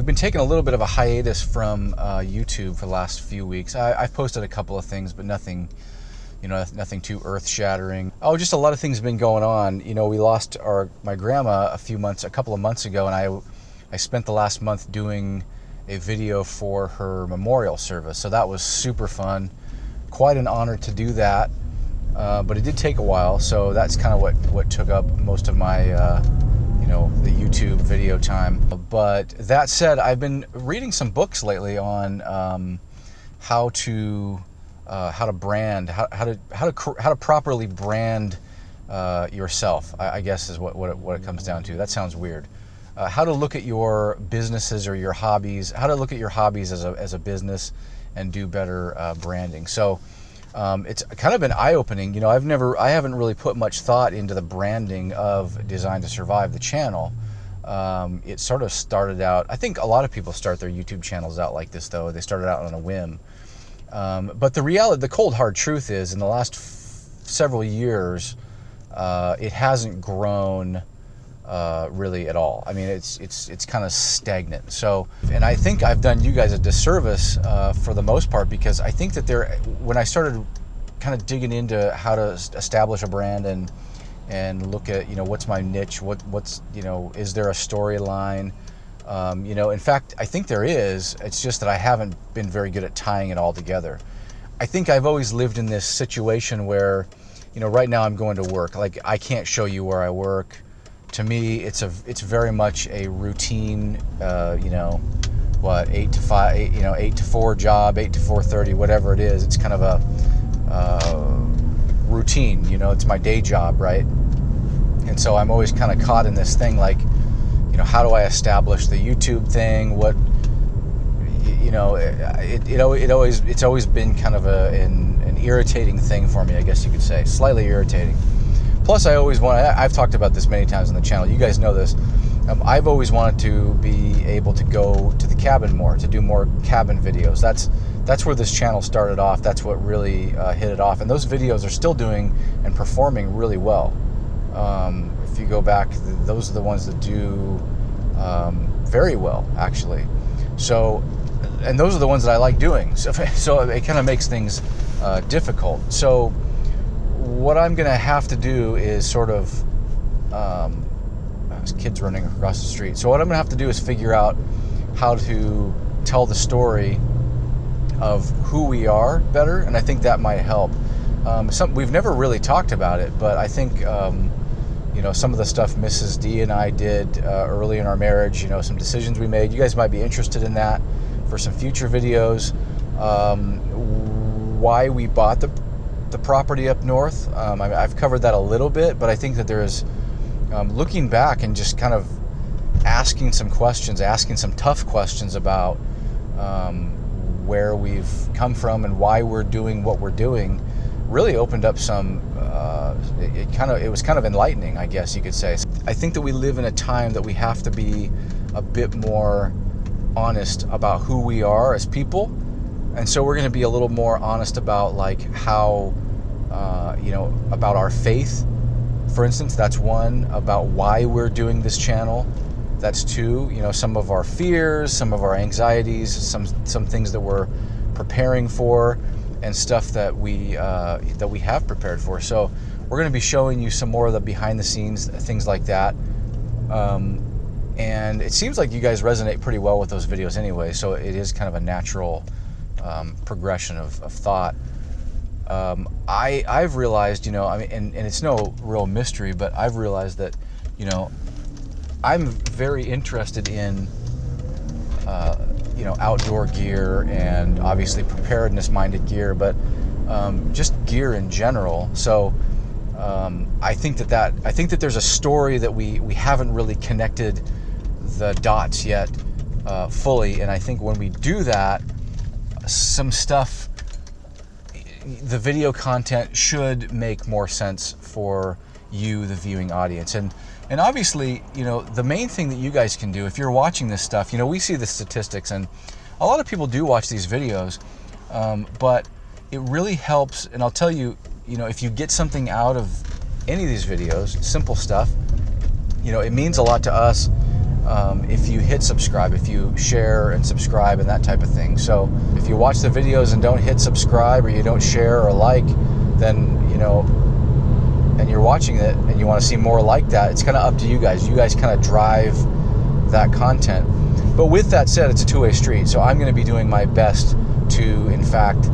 been taking a little bit of a hiatus from YouTube for the last few weeks. I've posted a couple of things, but nothing, nothing too earth-shattering. Oh, just a lot of things have been going on. We lost my grandma a couple of months ago, and I spent the last month doing a video for her memorial service. So that was super fun. Quite an honor to do that, but it did take a while. So that's kind of what took up most of my the YouTube video time. But that said, I've been reading some books lately on how to brand, how to properly brand yourself. I guess is what it comes down to. That sounds weird. How to look at your businesses or your hobbies. How to look at your hobbies as a business and do better branding. So it's kind of been eye-opening. I haven't really put much thought into the branding of Design to Survive, the channel. It sort of started out, I think a lot of people start their YouTube channels out like this, though. They started out on a whim. But the cold hard truth is, in the last several years, it hasn't grown really at all. I mean, it's kind of stagnant. So, and I think I've done you guys a disservice for the most part, because I think that when I started kind of digging into how to establish a brand and look at, what's my niche, what's is there a storyline? In fact, I think there is. It's just that I haven't been very good at tying it all together. I think I've always lived in this situation where, right now I'm going to work. Like, I can't show you where I work. To me, it's very much a routine, 8 to 5, 8 to 4 job, 8 to 4:30, whatever it is. It's kind of a routine, it's my day job, right? And so I'm always kind of caught in this thing, like, how do I establish the YouTube thing? It's always been kind of an irritating thing for me, I guess you could say, slightly irritating. Plus, I've talked about this many times on the channel. You guys know this. I've always wanted to be able to go to the cabin more, to do more cabin videos. That's where this channel started off. That's what really hit it off. And those videos are still doing and performing really well. If you go back, those are the ones that do very well, actually. So, and those are the ones that I like doing. So it kind of makes things difficult. So what I'm going to have to do is sort of, there's kids running across the street. So what I'm going to have to do is figure out how to tell the story of who we are better, and I think that might help. We've never really talked about it, but I think, some of the stuff Mrs. D and I did early in our marriage, some decisions we made, you guys might be interested in that for some future videos. Why we bought the property up north. I've covered that a little bit, but I think that there's looking back and just kind of asking some tough questions about where we've come from and why we're doing what we're doing, really opened up some. It was kind of enlightening, I guess you could say. I think that we live in a time that we have to be a bit more honest about who we are as people. And so we're going to be a little more honest about, like, how, about our faith, for instance. That's one. About why we're doing this channel. That's two. Some of our fears, some of our anxieties, some things that we're preparing for, and stuff that we have prepared for. So we're going to be showing you some more of the behind the scenes, things like that. And it seems like you guys resonate pretty well with those videos anyway, so it is kind of a natural progression of thought. I've realized, and it's no real mystery, but I've realized that, I'm very interested in, outdoor gear and obviously preparedness-minded gear, but just gear in general. So I think that there's a story that we haven't really connected the dots yet fully, and I think when we do that, some stuff, the video content should make more sense for you, the viewing audience. And obviously, the main thing that you guys can do if you're watching this stuff, we see the statistics, and a lot of people do watch these videos, but it really helps. And I'll tell you, if you get something out of any of these videos, simple stuff, it means a lot to us. if you hit subscribe, if you share and subscribe and that type of thing. So if you watch the videos and don't hit subscribe, or you don't share or like, then, you know, and you're watching it and you want to see more like that, it's kind of up to you guys. You guys kind of drive that content. But with that said, it's a two-way street. So I'm going to be doing my best to, in fact,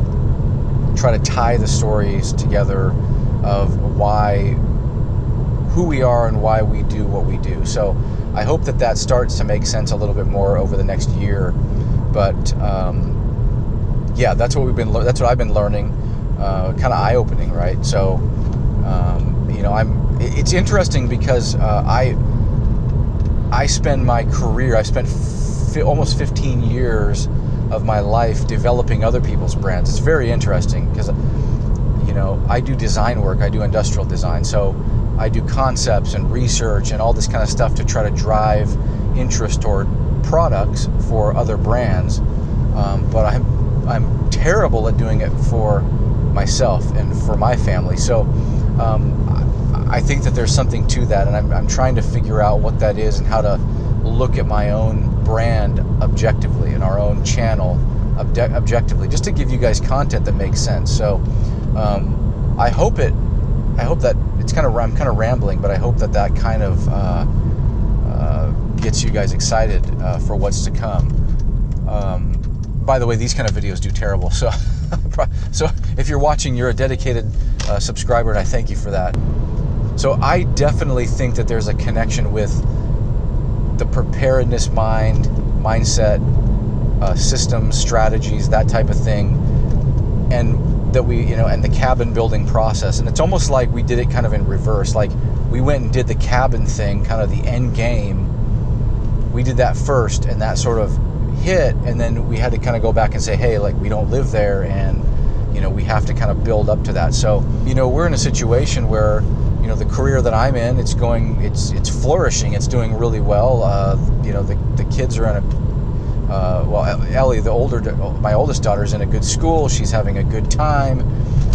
try to tie the stories together of who we are and why we do what we do. So I hope that starts to make sense a little bit more over the next year. But yeah, that's what I've been learning. Kind of eye-opening, right? So you know, it's interesting because I spend my career, I spent almost 15 years of my life developing other people's brands. It's very interesting because, you know, I do design work, I do industrial design, so I do concepts and research and all this kind of stuff to try to drive interest toward products for other brands. But I'm terrible at doing it for myself and for my family. So I think that there's something to that, and I'm trying to figure out what that is and how to look at my own brand objectively and our own channel objectively, just to give you guys content that makes sense. So I hope that it's I'm kind of rambling, but I hope that kind of gets you guys excited for what's to come. By the way, these kind of videos do terrible, so if you're watching, you're a dedicated subscriber, and I thank you for that. So I definitely think that there's a connection with the preparedness mindset, systems, strategies, that type of thing, and that and the cabin building process. And it's almost like we did it kind of in reverse. Like we went and did the cabin thing, kind of the end game. We did that first, and that sort of hit, and then we had to kind of go back and say, hey, like, we don't live there, and, you know, we have to kind of build up to that. So, you know, we're in a situation where, you know, the career that I'm in, it's flourishing, it's doing really well. You know, the kids are in Ellie, my oldest daughter's in a good school, she's having a good time,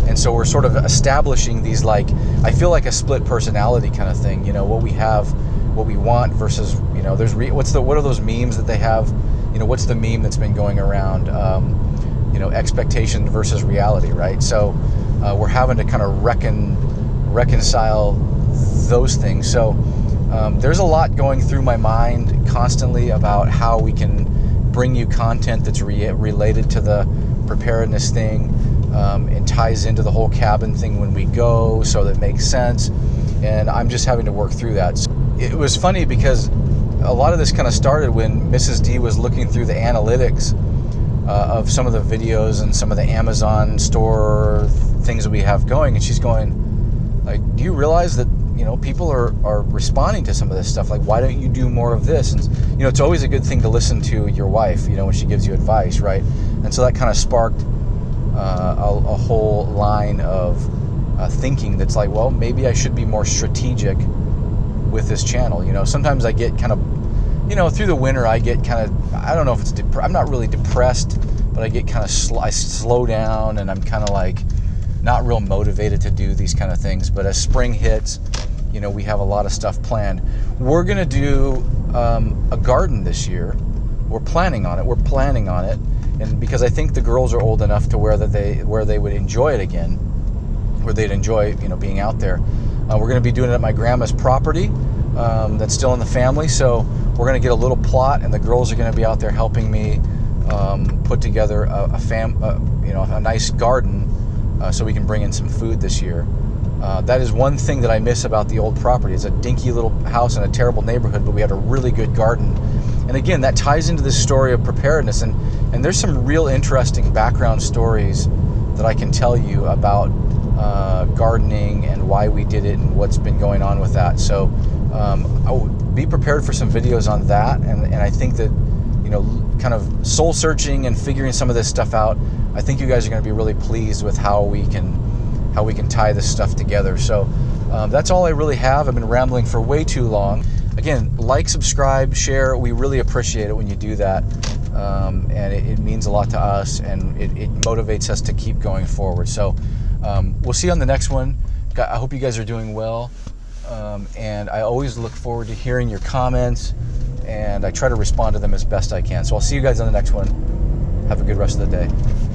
and so we're sort of establishing these, like, I feel like a split personality kind of thing, you know, what we have, what we want versus, you know, what are those memes that they have? You know, what's the meme that's been going around? You know, expectation versus reality, right? So we're having to kind of reconcile those things. So there's a lot going through my mind constantly about how we can bring you content that's related to the preparedness thing, and ties into the whole cabin thing when we go, so that makes sense. And I'm just having to work through that. So it was funny because a lot of this kind of started when Mrs. D was looking through the analytics of some of the videos and some of the Amazon store things that we have going, and she's going, like, do you realize that, you know, people are responding to some of this stuff? Like, why don't you do more of this? And, you know, it's always a good thing to listen to your wife, you know, when she gives you advice, right? And so that kind of sparked a whole line of thinking that's like, well, maybe I should be more strategic with this channel. You know, sometimes I get kind of, you know, through the winter I get kind of, I don't know if it's I'm not really depressed, but I get kind of I slow down, and I'm kind of like not real motivated to do these kind of things. But as spring hits, you know, we have a lot of stuff planned. We're gonna do a garden this year. We're planning on it, and because I think the girls are old enough to where they would enjoy it again, where they'd enjoy, you know, being out there. We're going to be doing it at my grandma's property. That's still in the family, so we're going to get a little plot, and the girls are going to be out there helping me put together a nice garden, so we can bring in some food this year. That is one thing that I miss about the old property. It's a dinky little house in a terrible neighborhood, but we had a really good garden. And again, that ties into this story of preparedness, and there's some real interesting background stories that I can tell you about gardening and why we did it and what's been going on with that. So I would be prepared for some videos on that, and I think that, you know, kind of soul searching and figuring some of this stuff out, I think you guys are going to be really pleased with how we can tie this stuff together. So that's all I really have. I've been rambling for way too long. Again, like, subscribe, share. We really appreciate it when you do that, and it means a lot to us, and it motivates us to keep going forward. So we'll see you on the next one. I hope you guys are doing well, and I always look forward to hearing your comments and I try to respond to them as best I can. So I'll see you guys on the next one. Have a good rest of the day.